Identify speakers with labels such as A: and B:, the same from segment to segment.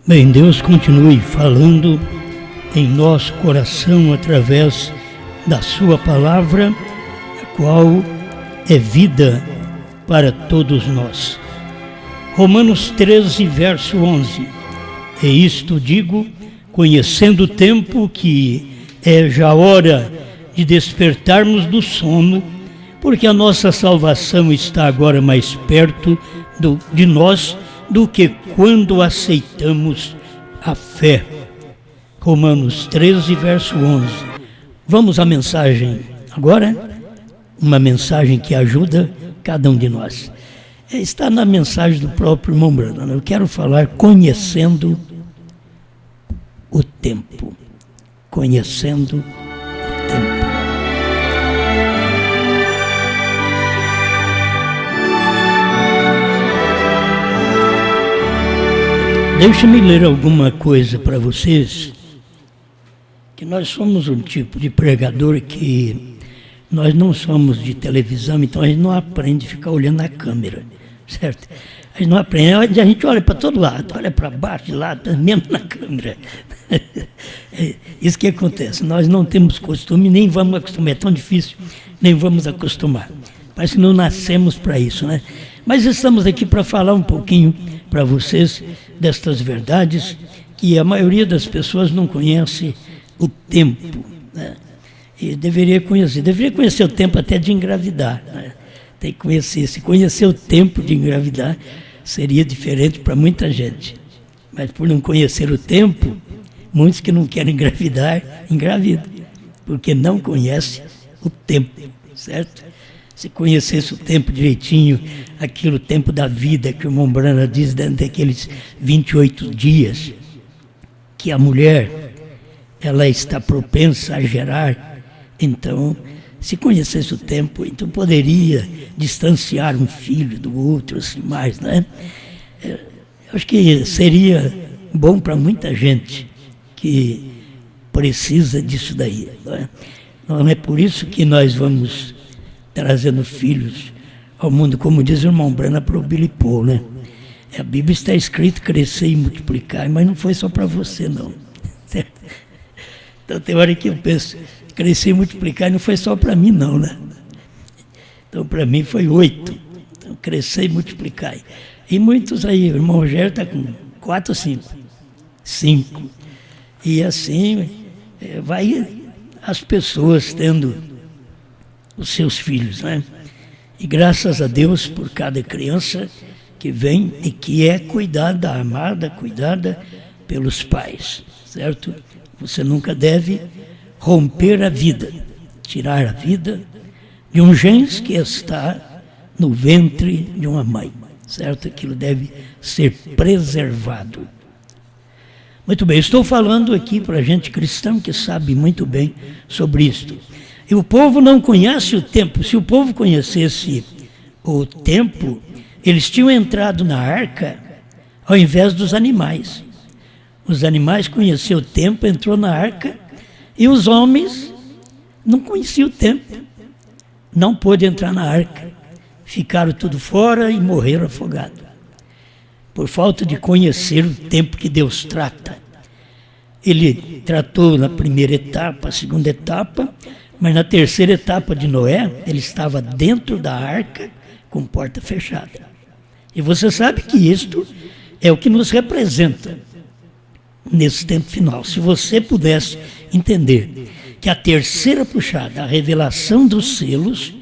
A: Bem, Deus continue falando em nosso coração através da sua palavra, a qual é vida para todos nós. Romanos 13, verso 11. E isto digo, conhecendo o tempo que é já hora de despertarmos do sono, porque a nossa salvação está agora mais perto de nós do que quando aceitamos a fé. Romanos 13, verso 11. Vamos à mensagem agora, uma mensagem que ajuda cada um de nós. Está na mensagem do próprio irmão Brando. Eu quero falar conhecendo o tempo. Conhecendo o tempo. Deixe-me ler alguma coisa para vocês, que nós somos um tipo de pregador que nós não somos de televisão, então a gente não aprende a ficar olhando na câmera, certo? A gente não aprende, a gente olha para todo lado, olha para baixo, de lado, mesmo na câmera. É isso que acontece, nós não temos costume, nem vamos acostumar, é tão difícil, nem vamos acostumar. Parece que não nascemos para isso, né? Mas estamos aqui para falar um pouquinho para vocês destas verdades que a maioria das pessoas não conhece o tempo, né? E deveria conhecer o tempo até de engravidar, né? Tem que conhecer, se conhecer o tempo de engravidar seria diferente para muita gente, mas por não conhecer o tempo, muitos que não querem engravidar, engravidam, porque não conhecem o tempo, certo? Se conhecesse o tempo direitinho, aquele tempo da vida que o irmão Brana diz, dentro daqueles 28 dias, que a mulher, ela está propensa a gerar, então, se conhecesse o tempo, então poderia distanciar um filho do outro, assim mais, né? Eu acho que seria bom para muita gente que precisa disso daí, não é? Não é por isso que nós vamos trazendo filhos ao mundo, como diz o irmão Brana para o Billy Paul, né? A Bíblia está escrito crescer e multiplicar, mas não foi só para você, não. Certo? Então tem hora que eu penso, crescer e multiplicar não foi só para mim, não, né? Então para mim foi 8. Então crescer e multiplicar. E muitos aí, o irmão Rogério está com 4 ou 5? 5. E assim vai as pessoas tendo os seus filhos, né? E graças a Deus por cada criança que vem e que é cuidada, amada, cuidada pelos pais, certo? Você nunca deve romper a vida, tirar a vida de um genes que está no ventre de uma mãe, certo? Aquilo deve ser preservado. Muito bem, estou falando aqui para gente cristã que sabe muito bem sobre isto. E o povo não conhece o tempo. Se o povo conhecesse o tempo, eles tinham entrado na arca ao invés dos animais. Os animais conheciam o tempo, entrou na arca, e os homens não conheciam o tempo. Não pôde entrar na arca. Ficaram tudo fora e morreram afogados. Por falta de conhecer o tempo que Deus trata. Ele tratou na primeira etapa, a segunda etapa, mas na terceira etapa de Noé, ele estava dentro da arca com porta fechada. E você sabe que isto é o que nos representa nesse tempo final. Se você pudesse entender que a terceira puxada, a revelação dos selos,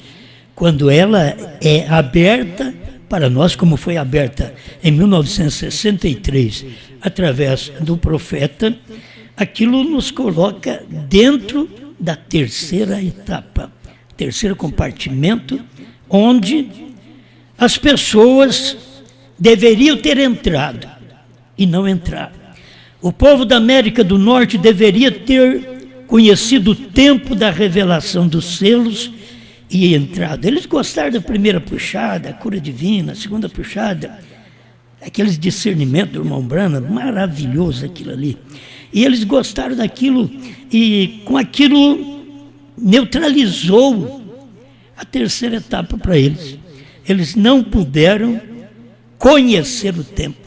A: quando ela é aberta para nós, como foi aberta em 1963, através do profeta, aquilo nos coloca dentro da terceira etapa, terceiro compartimento, onde as pessoas deveriam ter entrado e não entraram. O povo da América do Norte deveria ter conhecido o tempo da revelação dos selos e entrado. Eles gostaram da primeira puxada, a cura divina, a segunda puxada, aqueles discernimentos do irmão Brana, maravilhoso aquilo ali. E eles gostaram daquilo e com aquilo neutralizou a terceira etapa para eles. Eles não puderam conhecer o tempo.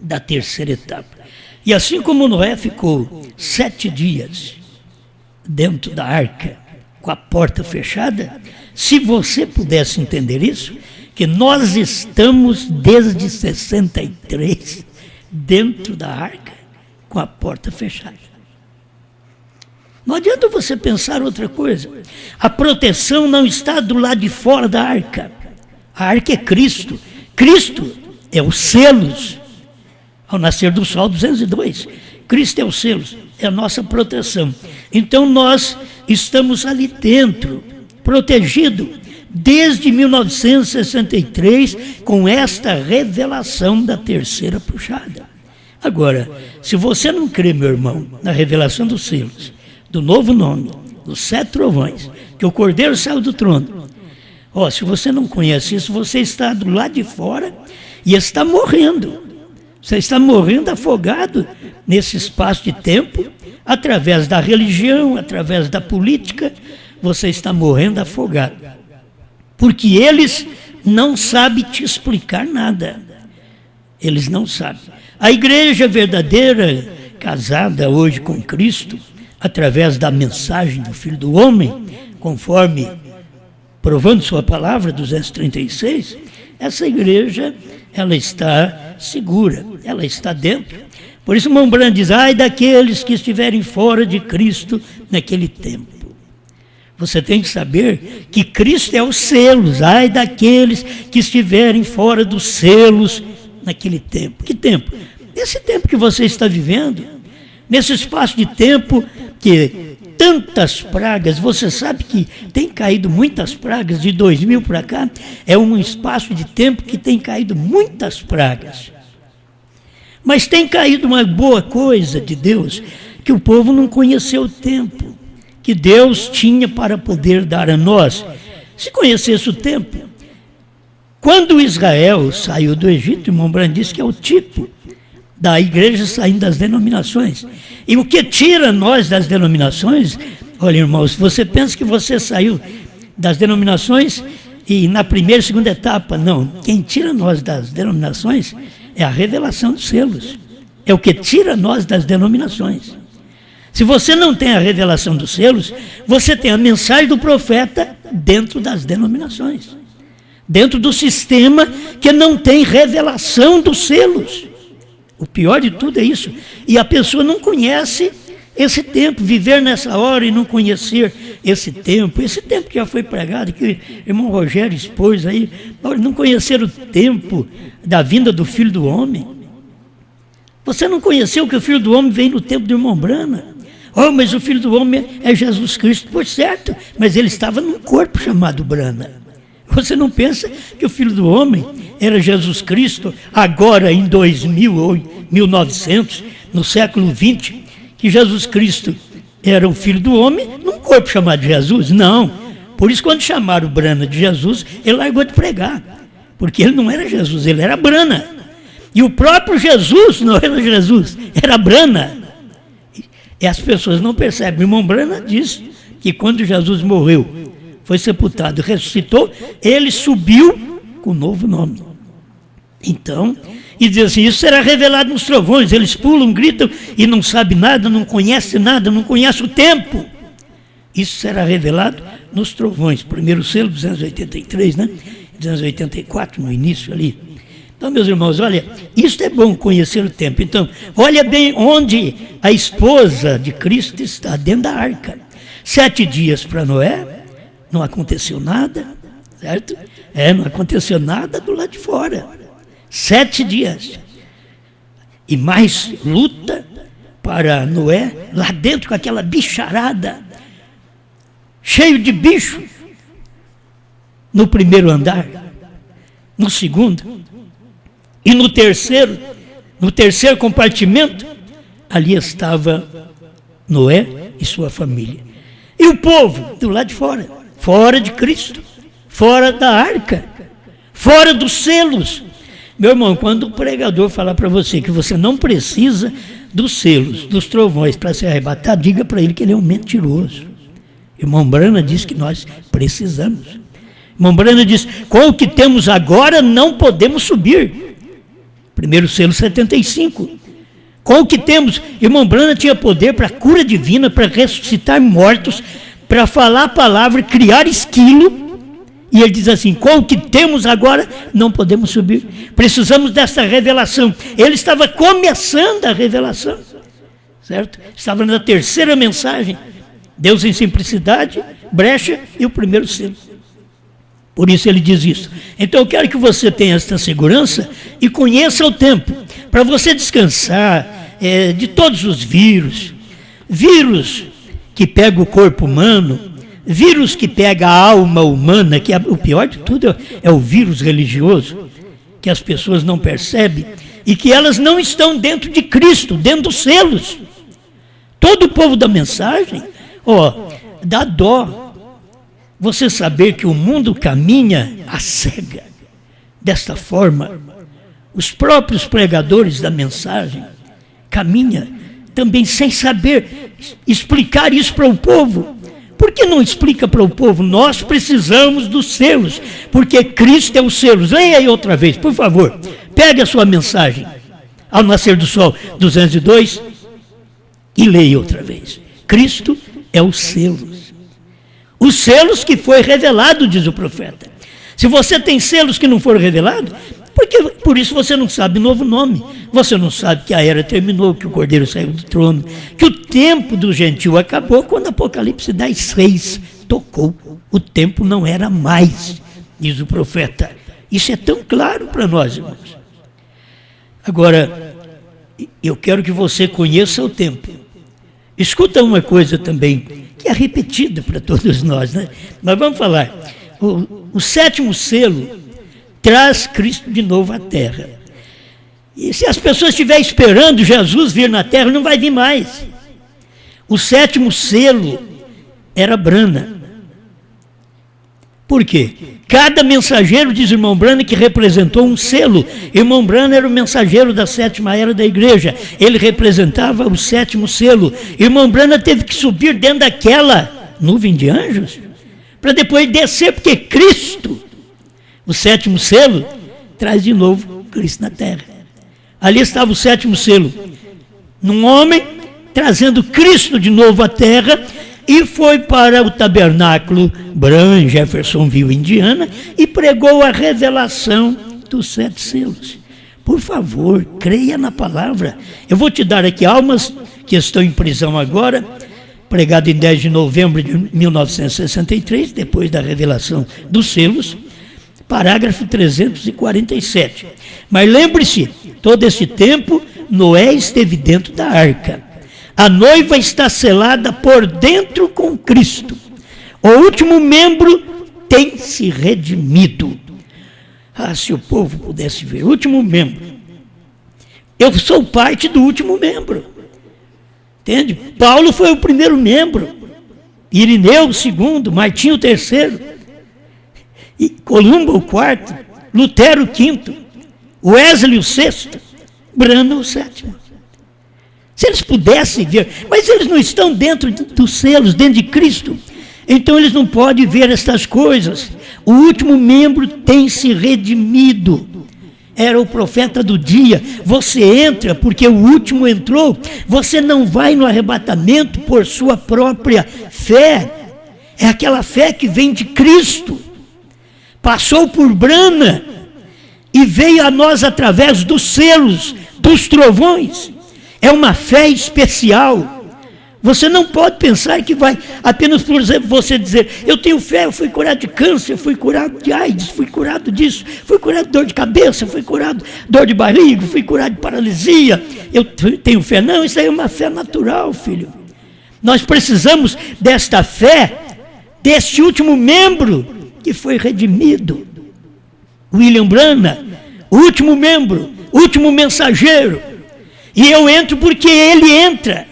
A: da terceira etapa. E assim como Noé ficou 7 dias dentro da arca, com a porta fechada, se você pudesse entender isso, que nós estamos desde 63 dentro da arca, com a porta fechada. Não adianta você pensar outra coisa. A proteção não está do lado de fora da arca. A arca é Cristo. Cristo é os selos. Ao nascer do sol, 202. Cristo é os selos, é a nossa proteção. Então nós estamos ali dentro, protegido, desde 1963, com esta revelação da terceira puxada. Agora, se você não crê, meu irmão, na revelação dos selos, do novo nome, dos 7 trovões, que o Cordeiro saiu do trono, se você não conhece isso, você está do lado de fora e está morrendo. Você está morrendo afogado nesse espaço de tempo, através da religião, através da política, você está morrendo afogado. Porque eles não sabem te explicar nada. Eles não sabem. A igreja verdadeira, casada hoje com Cristo, através da mensagem do Filho do Homem, conforme provando sua palavra, 236, essa igreja, ela está segura, ela está dentro. Por isso, irmão Branham diz, ai daqueles que estiverem fora de Cristo naquele tempo. Você tem que saber que Cristo é os selos, ai daqueles que estiverem fora dos selos naquele tempo. Que tempo? Nesse tempo que você está vivendo, nesse espaço de tempo que tantas pragas, você sabe que tem caído muitas pragas, de 2000 para cá, é um espaço de tempo que tem caído muitas pragas. Mas tem caído uma boa coisa de Deus, que o povo não conheceu o tempo que Deus tinha para poder dar a nós. Se conhecesse o tempo, quando Israel saiu do Egito, irmão Branham disse que é o tipo da igreja saindo das denominações. E o que tira nós das denominações, olha, irmãos, se você pensa que você saiu das denominações e na primeira e segunda etapa, não. Quem tira nós das denominações é a revelação dos selos. É o que tira nós das denominações. Se você não tem a revelação dos selos, você tem a mensagem do profeta dentro das denominações. Dentro do sistema que não tem revelação dos selos. O pior de tudo é isso. E a pessoa não conhece esse tempo, viver nessa hora e não conhecer esse tempo que já foi pregado, que o irmão Rogério expôs aí, não conhecer o tempo da vinda do Filho do Homem. Você não conheceu que o Filho do Homem vem no tempo do irmão Branham. Mas o Filho do Homem é Jesus Cristo, por certo, mas ele estava num corpo chamado Branham. Você não pensa que o Filho do Homem era Jesus Cristo agora em 2000 ou 1900, no século 20, que Jesus Cristo era o Filho do Homem num corpo chamado Jesus? Não. Por isso, quando chamaram o Branham de Jesus, ele largou de pregar, porque ele não era Jesus, ele era Branham. E o próprio Jesus não era Jesus, era Branham. E as pessoas não percebem. O irmão Branham disse que quando Jesus morreu, foi sepultado, ressuscitou, ele subiu com um novo nome. Então, e diz assim, isso será revelado nos trovões. Eles pulam, gritam e não sabem nada, não conhecem nada, não conhecem o tempo. Isso será revelado nos trovões. Primeiro selo, 283, né? 284 no início ali. Então, meus irmãos, olha, isso é bom conhecer o tempo. Então, olha bem onde a esposa de Cristo está, dentro da arca. 7 dias para Noé, não aconteceu nada, certo? Não aconteceu nada do lado de fora. 7 dias. E mais luta para Noé, lá dentro com aquela bicharada, cheio de bicho, no primeiro andar, no segundo, e no terceiro compartimento, ali estava Noé e sua família. E o povo do lado de fora, fora de Cristo, fora da arca, fora dos selos. Meu irmão, quando o pregador falar para você que você não precisa dos selos, dos trovões para ser arrebatado, diga para ele que ele é um mentiroso. Irmão Branham diz que nós precisamos. Irmão Branham diz, com o que temos agora não podemos subir. Primeiro selo, 75. Com o que temos, irmão Branham tinha poder para cura divina, para ressuscitar mortos, para falar a palavra, criar esquilo. E ele diz assim, com o que temos agora, não podemos subir. Precisamos dessa revelação. Ele estava começando a revelação, certo? Estava na terceira mensagem. Deus em simplicidade, brecha e o primeiro selo. Por isso ele diz isso. Então eu quero que você tenha esta segurança e conheça o tempo, para você descansar de todos os vírus que pega o corpo humano, vírus que pega a alma humana, que o pior de tudo é o vírus religioso, que as pessoas não percebem e que elas não estão dentro de Cristo, dentro dos selos. Todo o povo da mensagem, dá dó você saber que o mundo caminha à cega. Desta forma, os próprios pregadores da mensagem caminham também sem saber explicar isso para o povo. Por que não explica para o povo? Nós precisamos dos selos, porque Cristo é os selos. Leia aí outra vez, por favor. Pegue a sua mensagem, Ao Nascer do Sol, 202, e leia outra vez. Cristo é os selos. Os selos que foi revelado, diz o profeta. Se você tem selos que não foram revelados, por isso você não sabe o novo nome. Você não sabe que a era terminou, que o Cordeiro saiu do trono, que o tempo do gentil acabou quando Apocalipse 10:6 tocou. O tempo não era mais, diz o profeta. Isso é tão claro para nós, irmãos. Agora, eu quero que você conheça o tempo. Escuta uma coisa também, que é repetida para todos nós, né? Mas vamos falar. O sétimo selo traz Cristo de novo à terra. E se as pessoas estiverem esperando Jesus vir na terra, não vai vir mais. O sétimo selo era Branham. Por quê? Cada mensageiro, diz o irmão Branham, que representou um selo. Irmão Branham era o mensageiro da sétima era da igreja. Ele representava o sétimo selo. Irmão Branham teve que subir dentro daquela nuvem de anjos para depois descer, porque Cristo, o sétimo selo, traz de novo Cristo na terra. Ali estava o sétimo selo, num homem trazendo Cristo de novo à terra, e foi para o tabernáculo Branham, Jeffersonville, Indiana, e pregou a revelação dos 7 selos. Por favor, creia na palavra. Eu vou te dar aqui almas que estão em prisão agora, pregado em 10 de novembro de 1963, depois da revelação dos selos, parágrafo 347. Mas lembre-se, todo esse tempo, Noé esteve dentro da arca. A noiva está selada por dentro com Cristo. O último membro tem se redimido. Ah, se o povo pudesse ver, o último membro. Eu sou parte do último membro. Entende? Paulo foi o primeiro membro. Irineu o segundo, Martinho o terceiro. E Columba o quarto, Lutero o quinto, Wesley o sexto, Branham o sétimo. Se eles pudessem ver, mas eles não estão dentro dos selos, dentro de Cristo, então eles não podem ver estas coisas. O último membro tem se redimido. Era o profeta do dia. Você entra porque o último entrou. Você não vai no arrebatamento por sua própria fé. É aquela fé que vem de Cristo. Passou por Branham e veio a nós através dos selos, dos trovões. É uma fé especial. Você não pode pensar que vai apenas, por exemplo, você dizer, eu tenho fé, eu fui curado de câncer, fui curado de AIDS, fui curado disso, fui curado de dor de cabeça, fui curado de dor de barriga, fui curado de paralisia, eu tenho fé. Não, isso aí é uma fé natural, filho. Nós precisamos desta fé, deste último membro que foi redimido. William Branham, o último membro, o último mensageiro. E eu entro porque ele entra.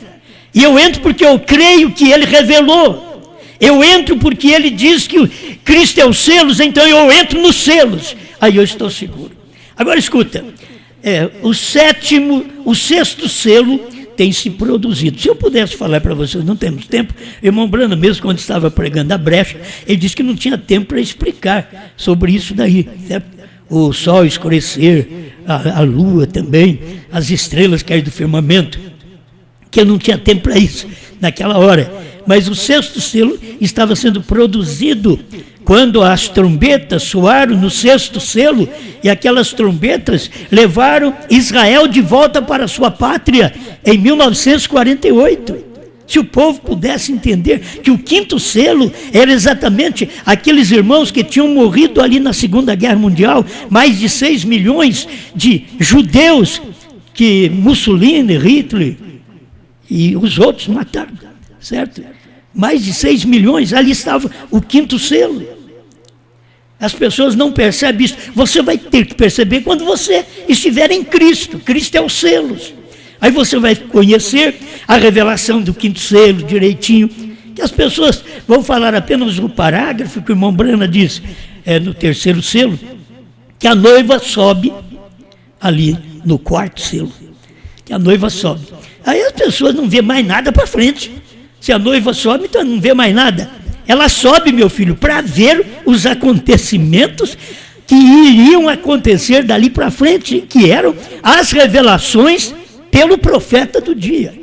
A: E eu entro porque eu creio que ele revelou. Eu entro porque ele diz que Cristo é os selos, então eu entro nos selos. Aí eu estou seguro. Agora escuta, o sexto selo tem se produzido. Se eu pudesse falar para vocês, não temos tempo. Irmão Branham, mesmo quando estava pregando a brecha, ele disse que não tinha tempo para explicar sobre isso daí. Certo? o sol escurecer, a lua também, as estrelas caírem do firmamento, que eu não tinha tempo para isso naquela hora. Mas o sexto selo estava sendo produzido quando as trombetas soaram no sexto selo, e aquelas trombetas levaram Israel de volta para a sua pátria em 1948. Se o povo pudesse entender que o quinto selo era exatamente aqueles irmãos que tinham morrido ali na Segunda Guerra Mundial, mais de 6 milhões de judeus que Mussolini, Hitler e os outros mataram, certo? Mais de 6 milhões, ali estava o quinto selo. As pessoas não percebem isso. Você vai ter que perceber quando você estiver em Cristo. Cristo é os selos. Aí você vai conhecer a revelação do quinto selo direitinho, que as pessoas vão falar apenas no parágrafo que o irmão Brana diz, no terceiro selo, que a noiva sobe ali no quarto selo, que a noiva sobe. Aí as pessoas não vê mais nada para frente. Se a noiva sobe, então não vê mais nada. Ela sobe, meu filho, para ver os acontecimentos que iriam acontecer dali para frente, que eram as revelações pelo profeta do dia.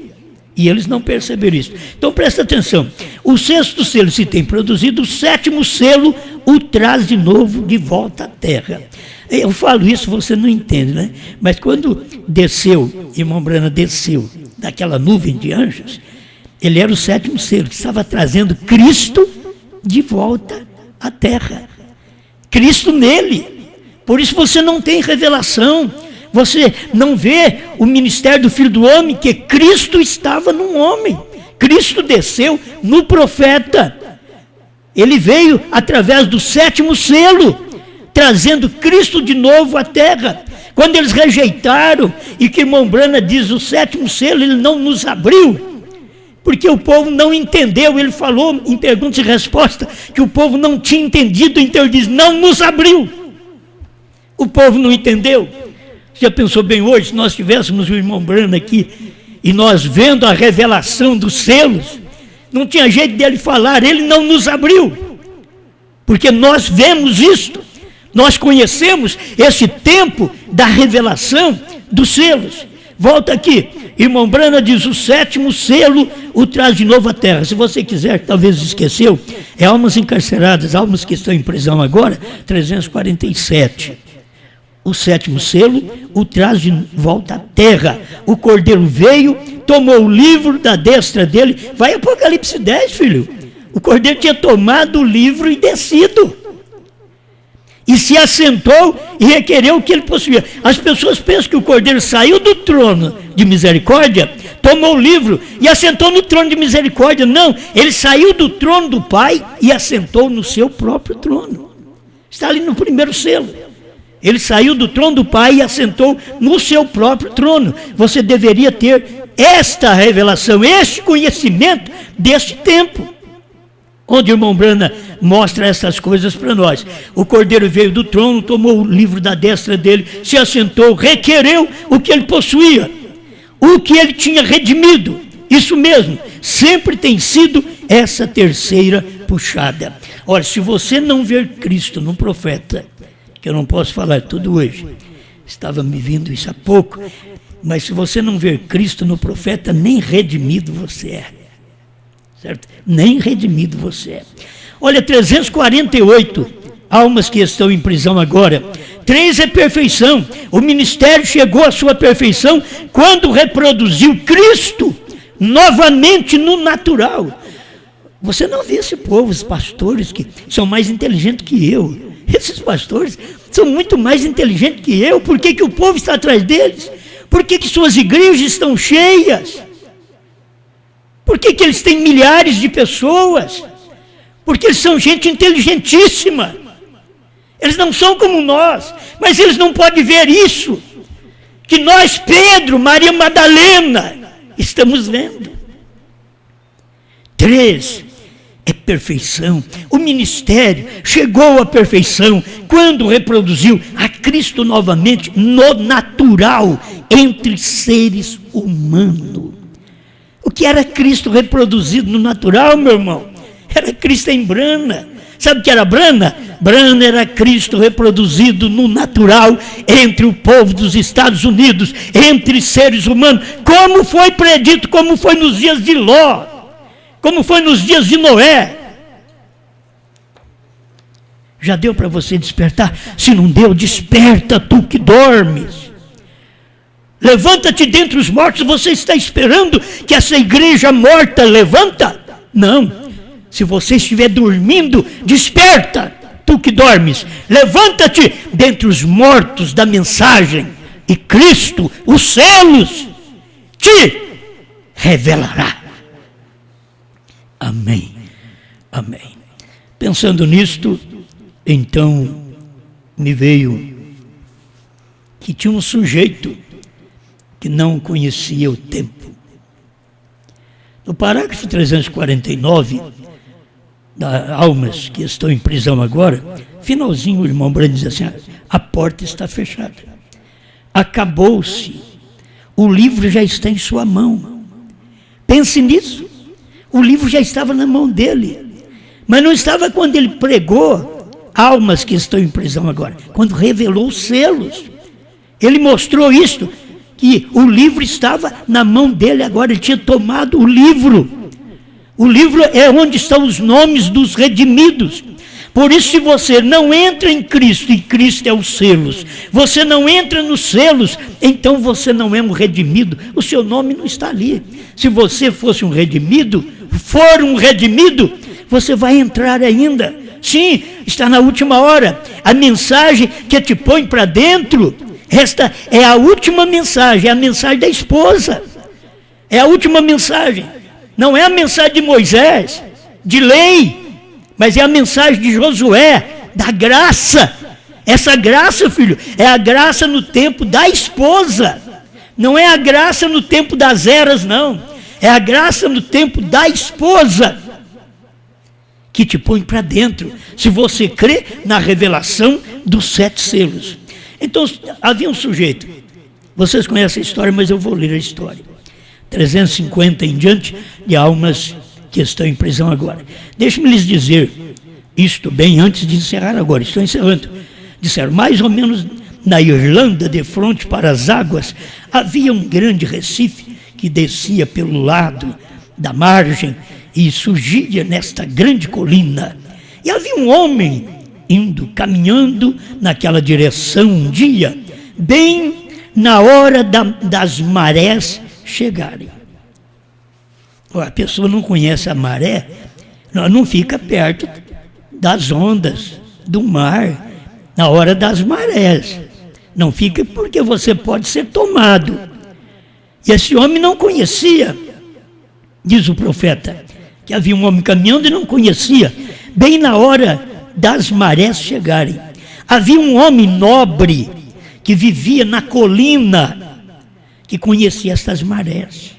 A: E eles não perceberam isso. Então presta atenção, o sexto selo se tem produzido, o sétimo selo o traz de novo de volta à terra. Eu falo isso, você não entende, né? Mas quando desceu, irmão Brana desceu daquela nuvem de anjos, ele era o sétimo selo, que estava trazendo Cristo de volta à terra. Cristo nele. Por isso você não tem revelação. Você não vê o ministério do Filho do Homem, que Cristo estava num homem. Cristo desceu no profeta. Ele veio através do sétimo selo, trazendo Cristo de novo à terra. Quando eles rejeitaram, e que irmão Brana diz, o sétimo selo, ele não nos abriu, porque o povo não entendeu. Ele falou em pergunta e resposta que o povo não tinha entendido, então ele diz, não nos abriu. O povo não entendeu. Já pensou bem hoje, se nós tivéssemos o irmão Brana aqui, e nós vendo a revelação dos selos, não tinha jeito dele falar, ele não nos abriu, porque nós vemos isto, nós conhecemos esse tempo da revelação dos selos. Volta aqui, irmão Brana diz, o sétimo selo o traz de novo à terra. Se você quiser, talvez esqueceu, é almas encarceradas, almas que estão em prisão agora, 347. O sétimo selo o traz de volta à terra. O cordeiro veio, tomou o livro da destra dele. Vai Apocalipse 10, filho. O cordeiro tinha tomado o livro e descido. E se assentou e requereu o que ele possuía. As pessoas pensam que o cordeiro saiu do trono de misericórdia, tomou o livro e assentou no trono de misericórdia. Não, ele saiu do trono do Pai e assentou no seu próprio trono. Está ali no primeiro selo. Ele saiu do trono do Pai e assentou no seu próprio trono. Você deveria ter esta revelação, este conhecimento deste tempo, onde o irmão Brana mostra essas coisas para nós. O cordeiro veio do trono, tomou o livro da destra dele, se assentou, requereu o que ele possuía, o que ele tinha redimido. Isso mesmo, sempre tem sido essa terceira puxada. Olha, se você não ver Cristo no profeta, que eu não posso falar tudo hoje, estava me vindo isso há pouco, mas se você não ver Cristo no profeta, nem redimido você é, certo? Nem redimido você é. Olha, 348 almas que estão em prisão agora, 3 é perfeição. O ministério chegou à sua perfeição quando reproduziu Cristo novamente no natural. Você não vê esse povo, os pastores que são mais inteligentes que eu. Esses pastores são muito mais inteligentes que eu. Por que o povo está atrás deles? Por que suas igrejas estão cheias? Por que eles têm milhares de pessoas? Porque eles são gente inteligentíssima. Eles não são como nós, mas eles não podem ver isso, que nós, Pedro, Maria Madalena, estamos vendo. 3 é perfeição. O ministério chegou à perfeição quando reproduziu a Cristo novamente no natural, entre seres humanos. O que era Cristo reproduzido no natural, meu irmão? Era Cristo em Brana. Sabe o que era Brana? Branham era Cristo reproduzido no natural entre o povo dos Estados Unidos, entre seres humanos, como foi predito, como foi nos dias de Ló, como foi nos dias de Noé. Já deu para você despertar? Se não deu, desperta, tu que dormes. Levanta-te dentre os mortos. Você está esperando que essa igreja morta levanta? Não. Se você estiver dormindo, desperta, tu que dormes. Levanta-te dentre os mortos da mensagem, e Cristo, os selos, te revelará. Amém. Amém. Pensando nisto, então me veio que tinha um sujeito que não conhecia o tempo. No parágrafo 349, da almas que estão em prisão agora, finalzinho o irmão Branham diz assim: a porta está fechada. Acabou-se. O livro já está em sua mão. Pense nisso. O livro já estava na mão dele. Mas não estava quando ele pregou almas que estão em prisão agora. Quando revelou os selos. Ele mostrou isto, que o livro estava na mão dele agora. Ele tinha tomado o livro. O livro é onde estão os nomes dos redimidos. Por isso, se você não entra em Cristo, e Cristo é os selos, você não entra nos selos, então você não é um redimido. O seu nome não está ali. Se você fosse um redimido, for um redimido, você vai entrar ainda. Sim, está na última hora. A mensagem que te põe para dentro, esta é a última mensagem, é a mensagem da esposa. É a última mensagem. Não é a mensagem de Moisés, de lei, mas é a mensagem de Josué, da graça. Essa graça, filho, é a graça no tempo da esposa. Não é a graça no tempo das eras, não. É a graça no tempo da esposa, que te põe para dentro, se você crê na revelação dos 7 selos. Então, havia um sujeito, vocês conhecem a história, mas eu vou ler a história. 350 em diante de almas que estão em prisão agora. Deixe-me lhes dizer isto bem antes de encerrar agora, estou encerrando. Disseram, mais ou menos na Irlanda, de frente para as águas, havia um grande recife que descia pelo lado da margem e surgia nesta grande colina. E havia um homem caminhando naquela direção um dia, bem na hora das marés chegarem. A pessoa não conhece a maré, não fica perto das ondas do mar, na hora das marés. Não fica, porque você pode ser tomado. E esse homem não conhecia, diz o profeta, que havia um homem caminhando e não conhecia, bem na hora das marés chegarem. Havia um homem nobre que vivia na colina, que conhecia estas marés.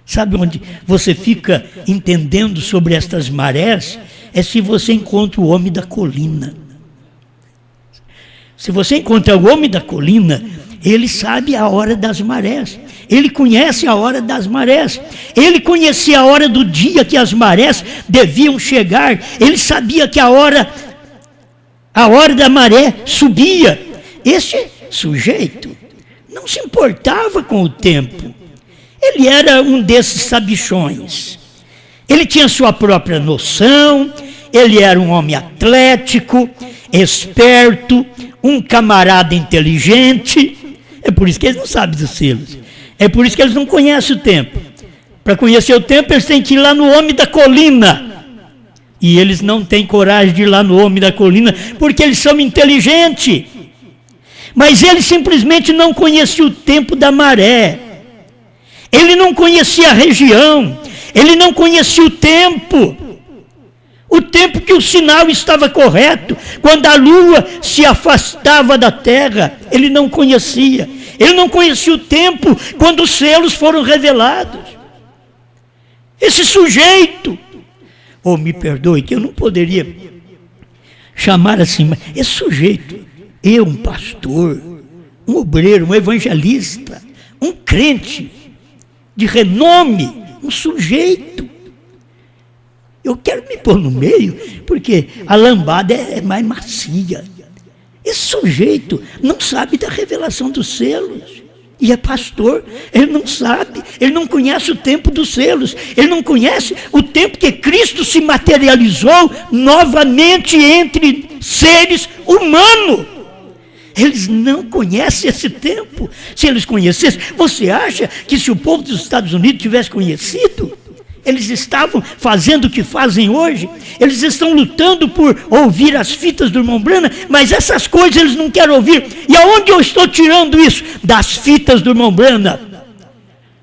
A: Sabe onde você fica entendendo sobre estas marés? É se você encontra o homem da colina. Se você encontra o homem da colina, ele sabe a hora das marés. Ele conhece a hora das marés. Ele conhecia a hora do dia que as marés deviam chegar. Ele sabia que a hora da maré subia. Esse sujeito não se importava com o tempo. Ele era um desses sabichões. Ele tinha sua própria noção, ele era um homem atlético, esperto, um camarada inteligente. É por isso que eles não sabem dos selos. É por isso que eles não conhecem o tempo. Para conhecer o tempo, eles têm que ir lá no homem da colina. E eles não têm coragem de ir lá no homem da colina, porque eles são inteligentes. Mas ele simplesmente não conhecia o tempo da maré. Ele não conhecia a região. Ele não conhecia o tempo. O tempo que o sinal estava correto. Quando a lua se afastava da terra, ele não conhecia. Ele não conhecia o tempo quando os selos foram revelados. Esse sujeito, me perdoe, que eu não poderia chamar assim, mas esse sujeito, um pastor, um obreiro, um evangelista, um crente de renome, um sujeito Eu quero me pôr no meio, porque a lambada é mais macia. Esse sujeito não sabe da revelação dos selos. E é pastor, ele não sabe, ele não conhece o tempo dos selos, ele não conhece o tempo que Cristo se materializou novamente entre seres humanos. Eles não conhecem esse tempo. Se eles conhecessem, você acha que se o povo dos Estados Unidos tivesse conhecido, eles estavam fazendo o que fazem hoje? Eles estão lutando por ouvir as fitas do irmão Branham, mas essas coisas eles não querem ouvir. E aonde eu estou tirando isso? Das fitas do irmão Branham.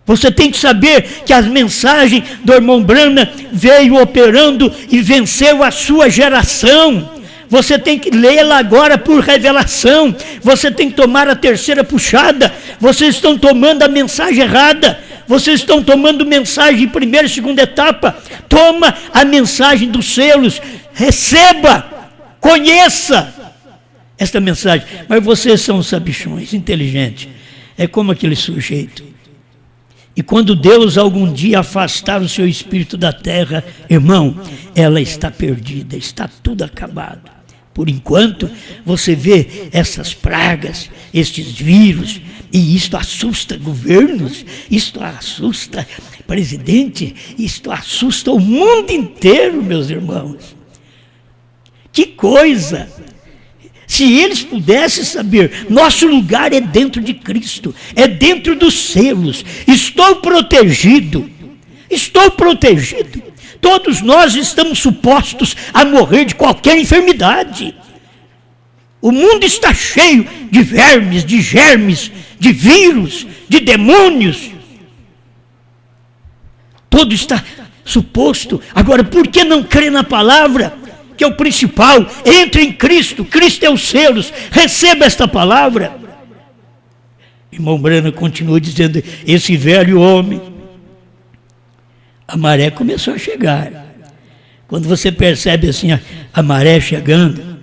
A: Você tem que saber que as mensagens do irmão Branham veio operando e venceu a sua geração. Você tem que lê-la agora por revelação. Você tem que tomar a terceira puxada. Vocês estão tomando a mensagem errada. Vocês estão tomando mensagem em primeira e segunda etapa. Toma a mensagem dos selos. Receba, conheça esta mensagem. Mas vocês são sabichões, inteligentes. É como aquele sujeito. E quando Deus algum dia afastar o seu espírito da terra, irmão, ela está perdida, está tudo acabado. Por enquanto, você vê essas pragas, estes vírus, e isto assusta governos, isto assusta presidente, isto assusta o mundo inteiro, meus irmãos. Que coisa! Se eles pudessem saber, nosso lugar é dentro de Cristo, é dentro dos selos, estou protegido. Todos nós estamos supostos a morrer de qualquer enfermidade. O mundo está cheio de vermes, de germes, de vírus, de demônios. Todo está suposto. Agora, por que não crer na palavra? Que é o principal. Entre em Cristo, Cristo é os selos. Receba esta palavra. Irmão Branham continua dizendo, esse velho homem, a maré começou a chegar. Quando você percebe assim a maré chegando,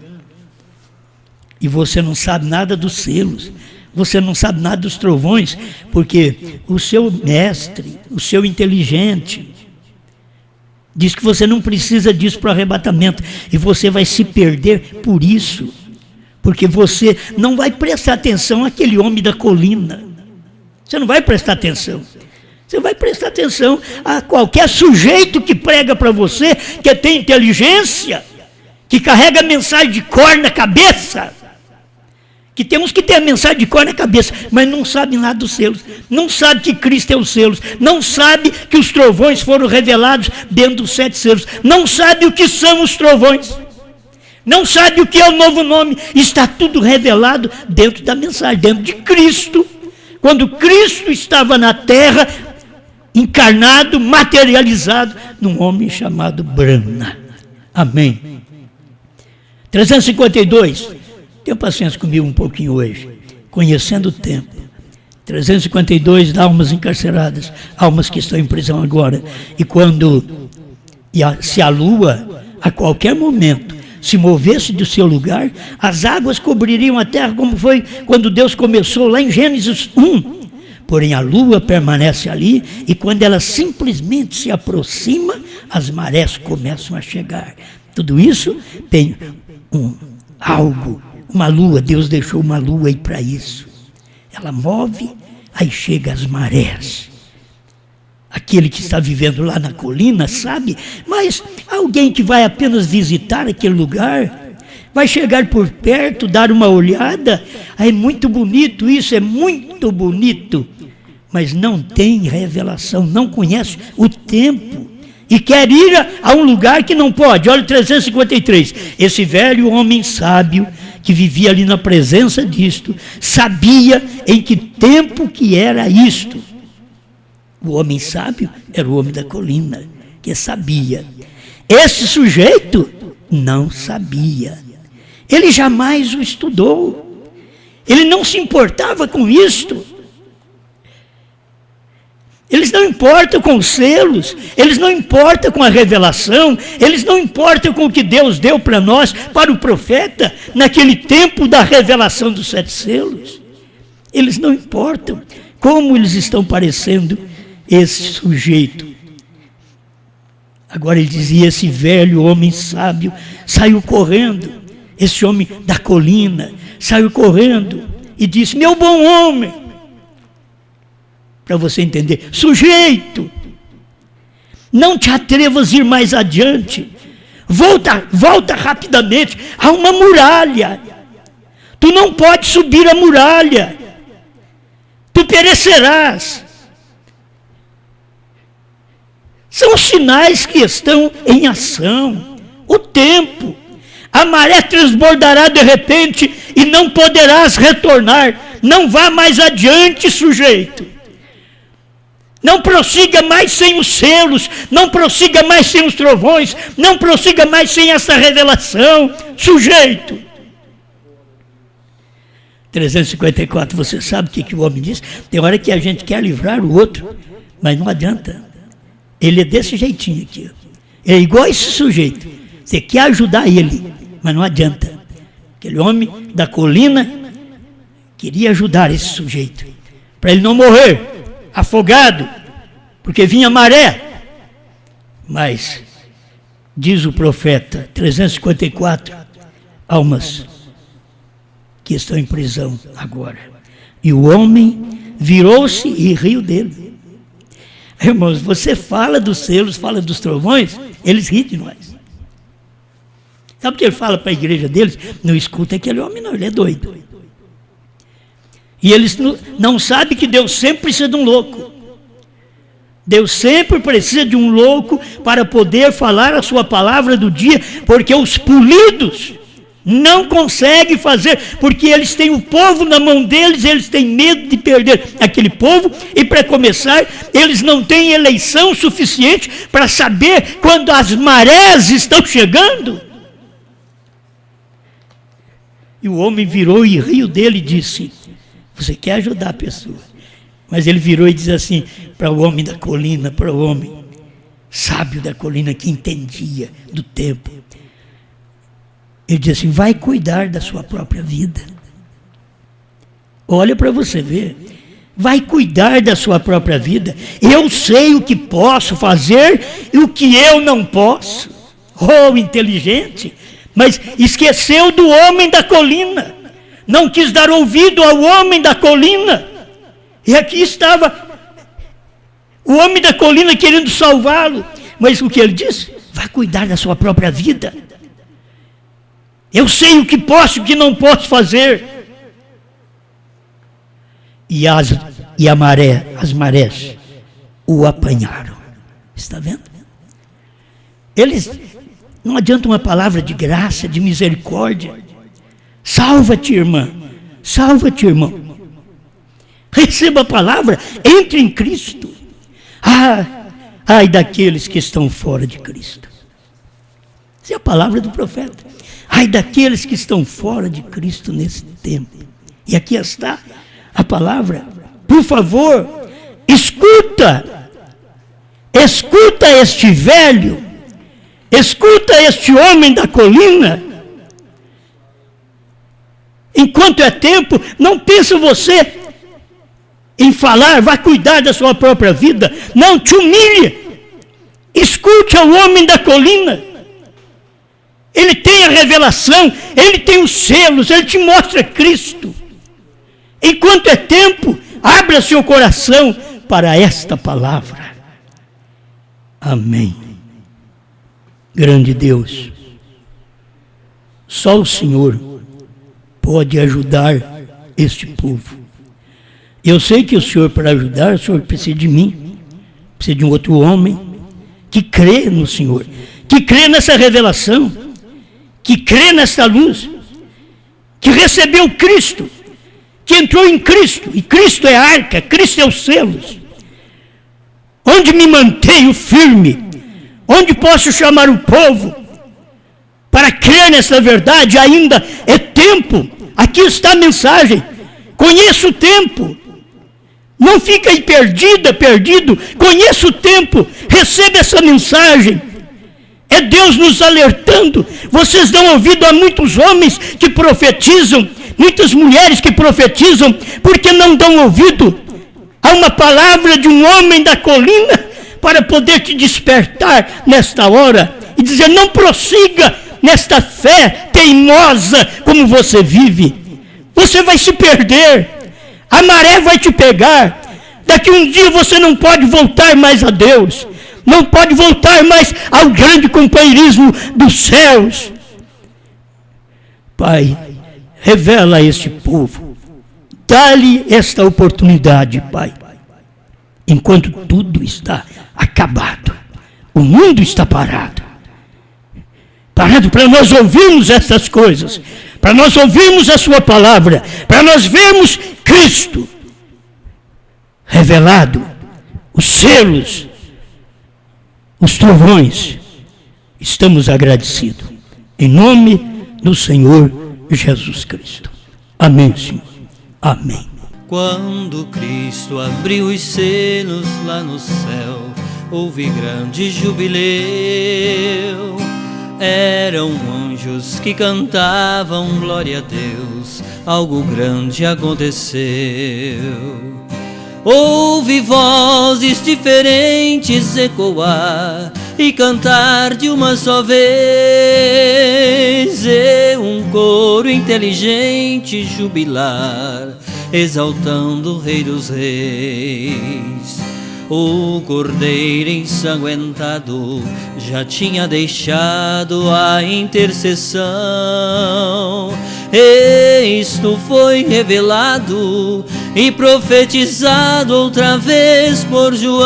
A: e você não sabe nada dos selos, você não sabe nada dos trovões, porque o seu mestre, o seu inteligente, diz que você não precisa disso para o arrebatamento, e você vai se perder por isso, porque você não vai prestar atenção àquele homem da colina. Você não vai prestar atenção. Você vai prestar atenção a qualquer sujeito que prega para você, que tem inteligência, que carrega a mensagem de cor na cabeça. Que temos que ter a mensagem de cor na cabeça, mas não sabe nada dos selos. Não sabe que Cristo é os selos. Não sabe que os trovões foram revelados dentro dos 7 selos. Não sabe o que são os trovões. Não sabe o que é o novo nome. Está tudo revelado dentro da mensagem, dentro de Cristo. Quando Cristo estava na terra, encarnado, materializado, num homem chamado Branham. Amém. 352. Tenha paciência comigo um pouquinho hoje. Conhecendo o tempo. 352 almas encarceradas, almas que estão em prisão agora. E se a lua, a qualquer momento, se movesse do seu lugar, as águas cobririam a terra, como foi quando Deus começou lá em Gênesis 1. Porém a lua permanece ali, e quando ela simplesmente se aproxima, as marés começam a chegar. Tudo isso tem uma lua, Deus deixou uma lua aí para isso. Ela move, aí chega as marés. Aquele que está vivendo lá na colina sabe, mas alguém que vai apenas visitar aquele lugar, vai chegar por perto, dar uma olhada, é muito bonito isso, é muito bonito, mas não tem revelação, não conhece o tempo, e quer ir a um lugar que não pode. Olha o 353, esse velho homem sábio, que vivia ali na presença disto, sabia em que tempo que era isto. O homem sábio era o homem da colina, que sabia. Esse sujeito não sabia. Ele jamais o estudou. Ele não se importava com isto. Eles não importam com os selos, eles não importam com a revelação, eles não importam com o que Deus deu para nós, para o profeta, naquele tempo da revelação dos 7 selos. Eles não importam como eles estão parecendo esse sujeito. Agora ele dizia, esse velho homem sábio saiu correndo, esse homem da colina saiu correndo e disse, meu bom homem, para você entender, sujeito, não te atrevas a ir mais adiante, volta rapidamente, há uma muralha, tu não podes subir a muralha, tu perecerás. São sinais que estão em ação, o tempo, a maré transbordará de repente e não poderás retornar, não vá mais adiante, sujeito. Não prossiga mais sem os selos, não prossiga mais sem os trovões, não prossiga mais sem essa revelação, sujeito. 354, você sabe o que o homem diz? Tem hora que a gente quer livrar o outro, mas não adianta. Ele é desse jeitinho aqui. É igual esse sujeito. Você quer ajudar ele, mas não adianta. Aquele homem da colina queria ajudar esse sujeito, para ele não morrer afogado, porque vinha maré. Mas, diz o profeta, 354 almas que estão em prisão agora. E o homem virou-se e riu dele. Irmãos, você fala dos selos, fala dos trovões, eles riem de nós. Sabe o que ele fala para a igreja deles? Não escuta aquele homem não, ele é doido. E eles não sabem que Deus sempre precisa de um louco. Deus sempre precisa de um louco para poder falar a sua palavra do dia, porque os polidos não conseguem fazer, porque eles têm o povo na mão deles, eles têm medo de perder aquele povo, e para começar, eles não têm eleição suficiente para saber quando as marés estão chegando. E o homem virou e riu dele e disse, você quer ajudar a pessoa, mas ele virou e disse assim, para o homem da colina, para o homem sábio da colina que entendia do tempo, ele diz assim, vai cuidar da sua própria vida. Olha para você ver. Vai cuidar da sua própria vida. Eu sei o que posso fazer e o que eu não posso. Oh, inteligente. Mas esqueceu do homem da colina. Não quis dar ouvido ao homem da colina. E aqui estava o homem da colina querendo salvá-lo. Mas o que ele disse? Vai cuidar da sua própria vida. Eu sei o que posso e o que não posso fazer. E as marés o apanharam. Está vendo? Eles, não adianta uma palavra de graça, de misericórdia. Salva-te, irmã. Salva-te, irmão. Receba a palavra, entre em Cristo. Ai daqueles que estão fora de Cristo. Essa é a palavra do profeta. Ai daqueles que estão fora de Cristo nesse tempo. E aqui está a palavra. Por favor, escuta este velho, escuta este homem da colina. Enquanto é tempo, não pense você em falar, vai cuidar da sua própria vida. Não, te humilhe. Escute ao homem da colina. Ele tem a revelação, ele tem os selos, ele te mostra Cristo. Enquanto é tempo, abra seu coração para esta palavra. Amém. Grande Deus, só o Senhor pode ajudar este povo. Eu sei que o Senhor, para ajudar, o Senhor precisa de mim, precisa de um outro homem que crê no Senhor, que crê nessa revelação, que crê nesta luz, que recebeu Cristo, que entrou em Cristo, e Cristo é a arca, Cristo é os selos, onde me mantenho firme, onde posso chamar o povo para crer nessa verdade. Ainda é tempo. Aqui está a mensagem. Conheça o tempo. Não fica aí perdido. Conheça o tempo. Receba essa mensagem. É Deus nos alertando. Vocês dão ouvido a muitos homens que profetizam, muitas mulheres que profetizam, porque não dão ouvido a uma palavra de um homem da colina para poder te despertar nesta hora e dizer: não prossiga nesta fé teimosa como você vive. Você vai se perder, a maré vai te pegar. Daqui um dia você não pode voltar mais a Deus, não pode voltar mais ao grande companheirismo dos céus. Pai, revela a este povo, dá-lhe esta oportunidade, Pai, enquanto tudo está acabado, o mundo está parado para nós ouvirmos essas coisas, para nós ouvirmos a sua palavra, para nós vermos Cristo revelado, os selos, os trovões. Estamos agradecidos, em nome do Senhor Jesus Cristo. Amém, Senhor. Amém.
B: Quando Cristo abriu os selos lá no céu, houve grande jubileu. Eram anjos que cantavam glória a Deus, algo grande aconteceu. Houve vozes diferentes ecoar e cantar de uma só vez, e um coro inteligente jubilar, exaltando o Rei dos Reis. O cordeiro ensanguentado já tinha deixado a intercessão. Isto foi revelado e profetizado outra vez por João.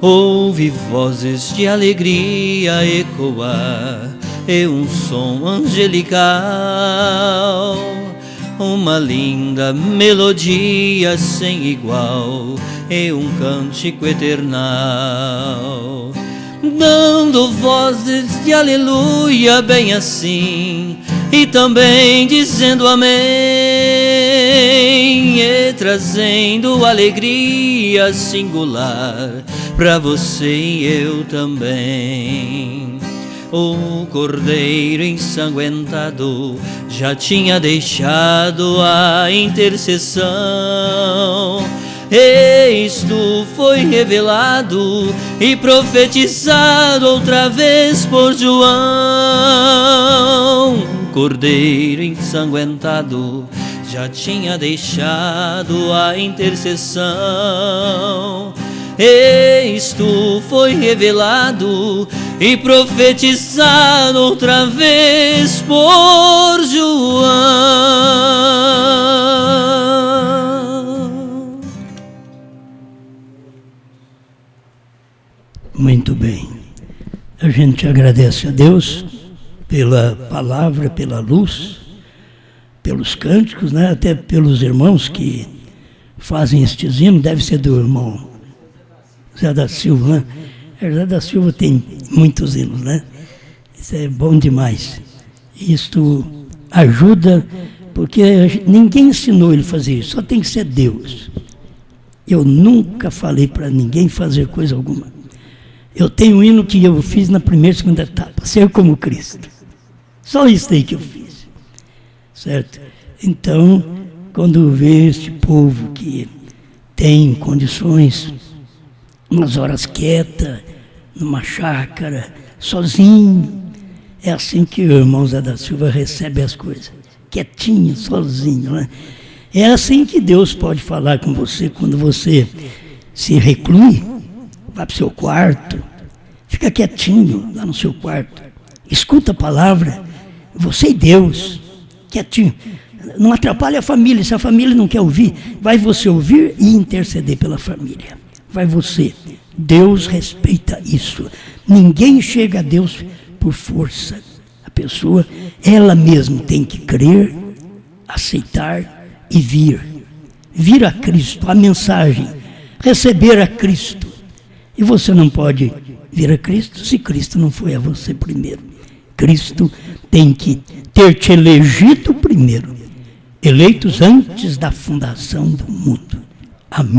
B: Houve vozes de alegria ecoar e um som angelical, uma linda melodia sem igual e um cântico eternal, dando vozes de aleluia bem assim, e também dizendo amém, e trazendo alegria singular para você e eu também. O cordeiro ensanguentado já tinha deixado a intercessão. Isto foi revelado e profetizado outra vez por João. O cordeiro ensanguentado já tinha deixado a intercessão. Isto foi revelado e profetizado outra vez por João.
A: Muito bem. A gente agradece a Deus pela palavra, pela luz, pelos cânticos, né? Até pelos irmãos que fazem este hino. Deve ser do irmão Zé da Silva, né? Zé da Silva tem muitos hinos, né? Isso é bom demais. Isto ajuda, porque ninguém ensinou ele a fazer isso, só tem que ser Deus. Eu nunca falei para ninguém fazer coisa alguma. Eu tenho um hino que eu fiz na primeira e segunda etapa, ser como Cristo. Só isso aí que eu fiz. Certo? Então, quando vê este povo que tem condições, umas horas quieta, numa chácara, sozinho. É assim que o irmão Zé da Silva recebe as coisas, quietinho, sozinho, né? É assim que Deus pode falar com você quando você se reclui, vai para o seu quarto, fica quietinho lá no seu quarto, escuta a palavra, você e Deus, quietinho. Não atrapalha a família, se a família não quer ouvir, vai você ouvir e interceder pela família. Vai você. Deus respeita isso. Ninguém chega a Deus por força. A pessoa, ela mesma tem que crer, aceitar e vir. Vir a Cristo, a mensagem. Receber a Cristo. E você não pode vir a Cristo se Cristo não foi a você primeiro. Cristo tem que ter te elegido primeiro. Eleitos antes da fundação do mundo.